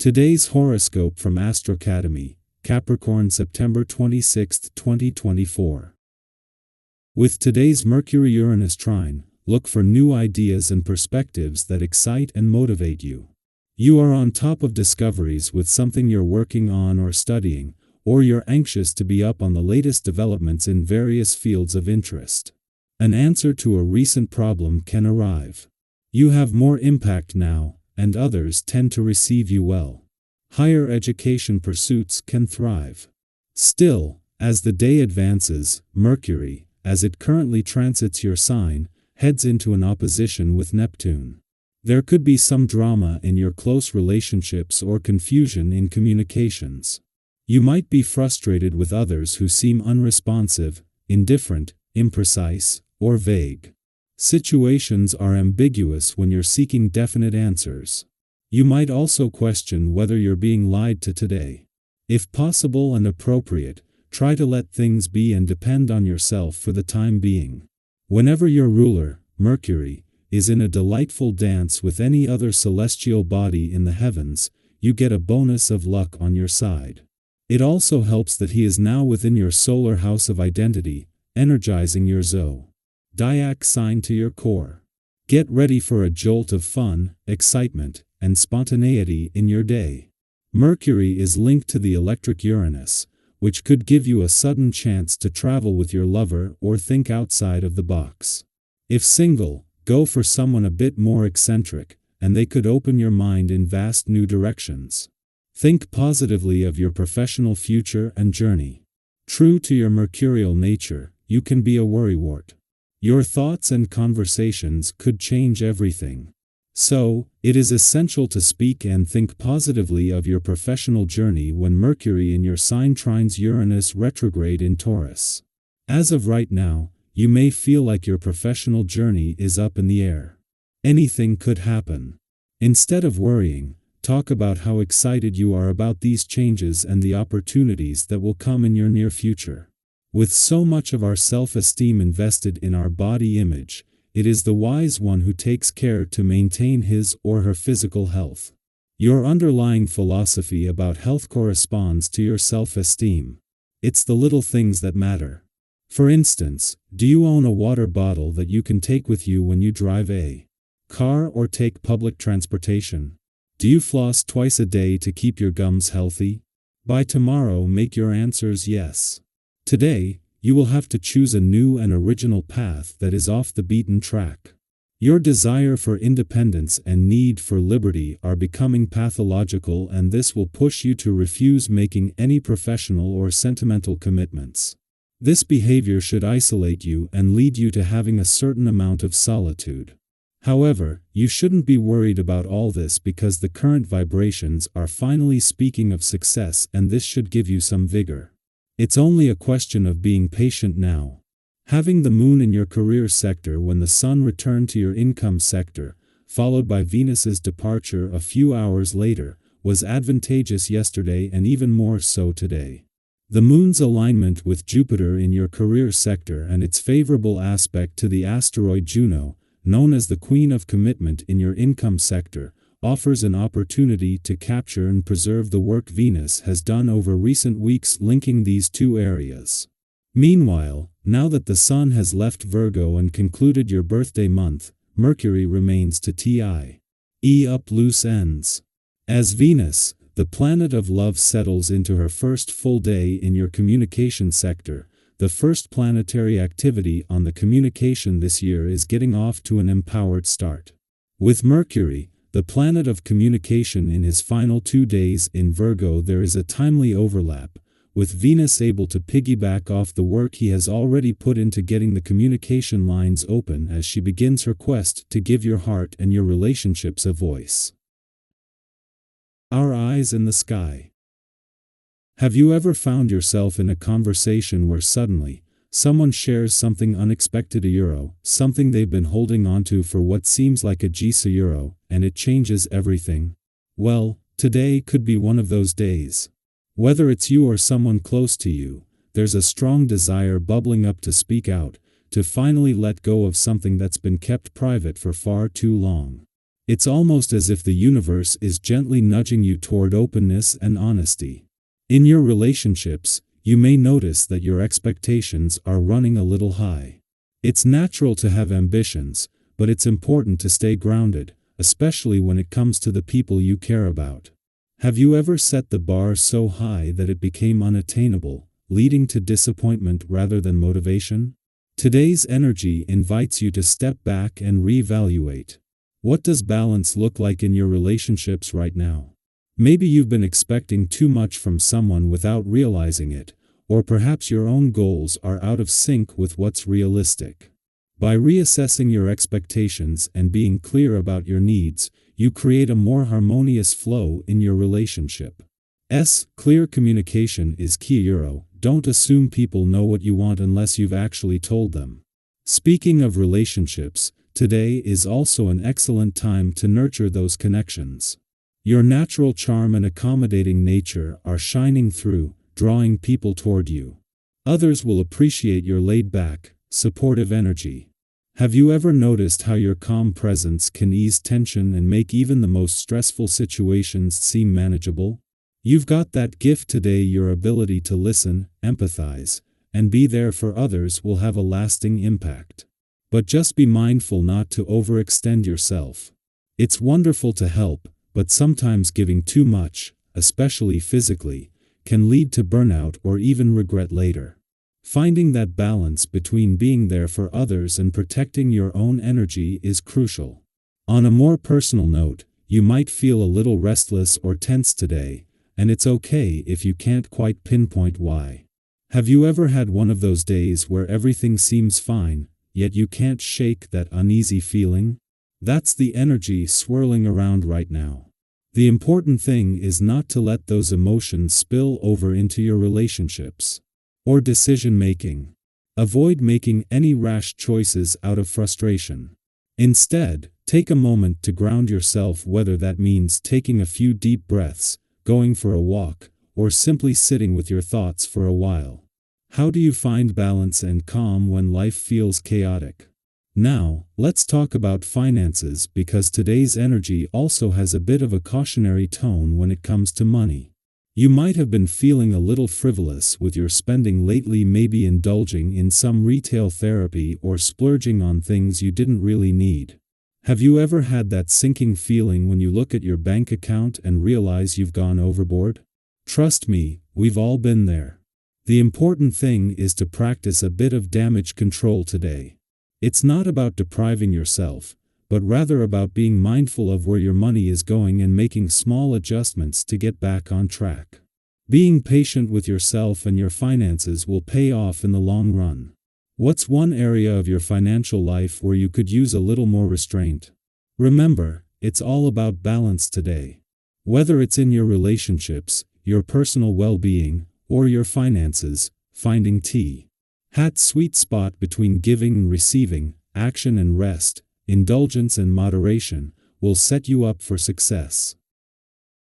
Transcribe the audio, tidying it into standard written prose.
Today's horoscope from AstroCademy, Capricorn September 26, 2024. With today's Mercury-Uranus trine, look for new ideas and perspectives that excite and motivate you. You are on top of discoveries with something you're working on or studying, or you're anxious to be up on the latest developments in various fields of interest. An answer to a recent problem can arrive. You have more impact now, and others tend to receive you well. Higher education pursuits can thrive. Still, as the day advances, Mercury, as it currently transits your sign, heads into an opposition with Neptune. There could be some drama in your close relationships or confusion in communications. You might be frustrated with others who seem unresponsive, indifferent, imprecise, or vague. Situations are ambiguous when you're seeking definite answers. You might also question whether you're being lied to today. If possible and appropriate, try to let things be and depend on yourself for the time being. Whenever your ruler, Mercury, is in a delightful dance with any other celestial body in the heavens, you get a bonus of luck on your side. It also helps that he is now within your solar house of identity, energizing your zodiac sign to your core. Get ready for a jolt of fun, excitement, and spontaneity in your day. Mercury is linked to the electric Uranus, which could give you a sudden chance to travel with your lover or think outside of the box. If single, go for someone a bit more eccentric, and they could open your mind in vast new directions. Think positively of your professional future and journey. True to your mercurial nature, you can be a worrywart. Your thoughts and conversations could change everything. So, it is essential to speak and think positively of your professional journey when Mercury in your sign trines Uranus retrograde in Taurus. As of right now, you may feel like your professional journey is up in the air. Anything could happen. Instead of worrying, talk about how excited you are about these changes and the opportunities that will come in your near future. With so much of our self-esteem invested in our body image, it is the wise one who takes care to maintain his or her physical health. Your underlying philosophy about health corresponds to your self-esteem. It's the little things that matter. For instance, do you own a water bottle that you can take with you when you drive a car or take public transportation? Do you floss twice a day to keep your gums healthy? By tomorrow, make your answers yes. Today, you will have to choose a new and original path that is off the beaten track. Your desire for independence and need for liberty are becoming pathological, and this will push you to refuse making any professional or sentimental commitments. This behavior should isolate you and lead you to having a certain amount of solitude. However, you shouldn't be worried about all this because the current vibrations are finally speaking of success, and this should give you some vigor. It's only a question of being patient now. Having the moon in your career sector when the sun returned to your income sector, followed by Venus's departure a few hours later, was advantageous yesterday and even more so today. The moon's alignment with Jupiter in your career sector and its favorable aspect to the asteroid Juno, known as the Queen of Commitment in your income sector, offers an opportunity to capture and preserve the work Venus has done over recent weeks linking these two areas. Meanwhile, now that the Sun has left Virgo and concluded your birthday month, Mercury remains to tie up loose ends. As Venus, the planet of love, settles into her first full day in your communication sector, the first planetary activity on the communication this year is getting off to an empowered start. With Mercury, the planet of communication, in his final 2 days in Virgo, there is a timely overlap, with Venus able to piggyback off the work he has already put into getting the communication lines open as she begins her quest to give your heart and your relationships a voice. Our eyes in the sky. Have you ever found yourself in a conversation where suddenly, someone shares something unexpected, something they've been holding onto for what seems like a €, and it changes everything? Well, today could be one of those days. Whether it's you or someone close to you, there's a strong desire bubbling up to speak out, to finally let go of something that's been kept private for far too long. It's almost as if the universe is gently nudging you toward openness and honesty. In your relationships, you may notice that your expectations are running a little high. It's natural to have ambitions, but it's important to stay grounded, especially when it comes to the people you care about. Have you ever set the bar so high that it became unattainable, leading to disappointment rather than motivation? Today's energy invites you to step back and reevaluate. What does balance look like in your relationships right now? Maybe you've been expecting too much from someone without realizing it, or perhaps your own goals are out of sync with what's realistic. By reassessing your expectations and being clear about your needs, you create a more harmonious flow in your relationship. Clear communication is key. Don't assume people know what you want unless you've actually told them. Speaking of relationships, today is also an excellent time to nurture those connections. Your natural charm and accommodating nature are shining through, drawing people toward you. Others will appreciate your laid-back, supportive energy. Have you ever noticed how your calm presence can ease tension and make even the most stressful situations seem manageable? You've got that gift today. Your ability to listen, empathize, and be there for others will have a lasting impact. But just be mindful not to overextend yourself. It's wonderful to help, but sometimes giving too much, especially physically, can lead to burnout or even regret later. Finding that balance between being there for others and protecting your own energy is crucial. On a more personal note, you might feel a little restless or tense today, and it's okay if you can't quite pinpoint why. Have you ever had one of those days where everything seems fine, yet you can't shake that uneasy feeling? That's the energy swirling around right now. The important thing is not to let those emotions spill over into your relationships or decision-making. Avoid making any rash choices out of frustration. Instead, take a moment to ground yourself, whether that means taking a few deep breaths, going for a walk, or simply sitting with your thoughts for a while. How do you find balance and calm when life feels chaotic? Now, let's talk about finances, because today's energy also has a bit of a cautionary tone when it comes to money. You might have been feeling a little frivolous with your spending lately, maybe indulging in some retail therapy or splurging on things you didn't really need. Have you ever had that sinking feeling when you look at your bank account and realize you've gone overboard? Trust me, we've all been there. The important thing is to practice a bit of damage control today. It's not about depriving yourself, but rather about being mindful of where your money is going and making small adjustments to get back on track. Being patient with yourself and your finances will pay off in the long run. What's one area of your financial life where you could use a little more restraint? Remember, it's all about balance today. Whether it's in your relationships, your personal well-being, or your finances, finding Hat's sweet spot between giving and receiving, action and rest, indulgence and moderation, will set you up for success.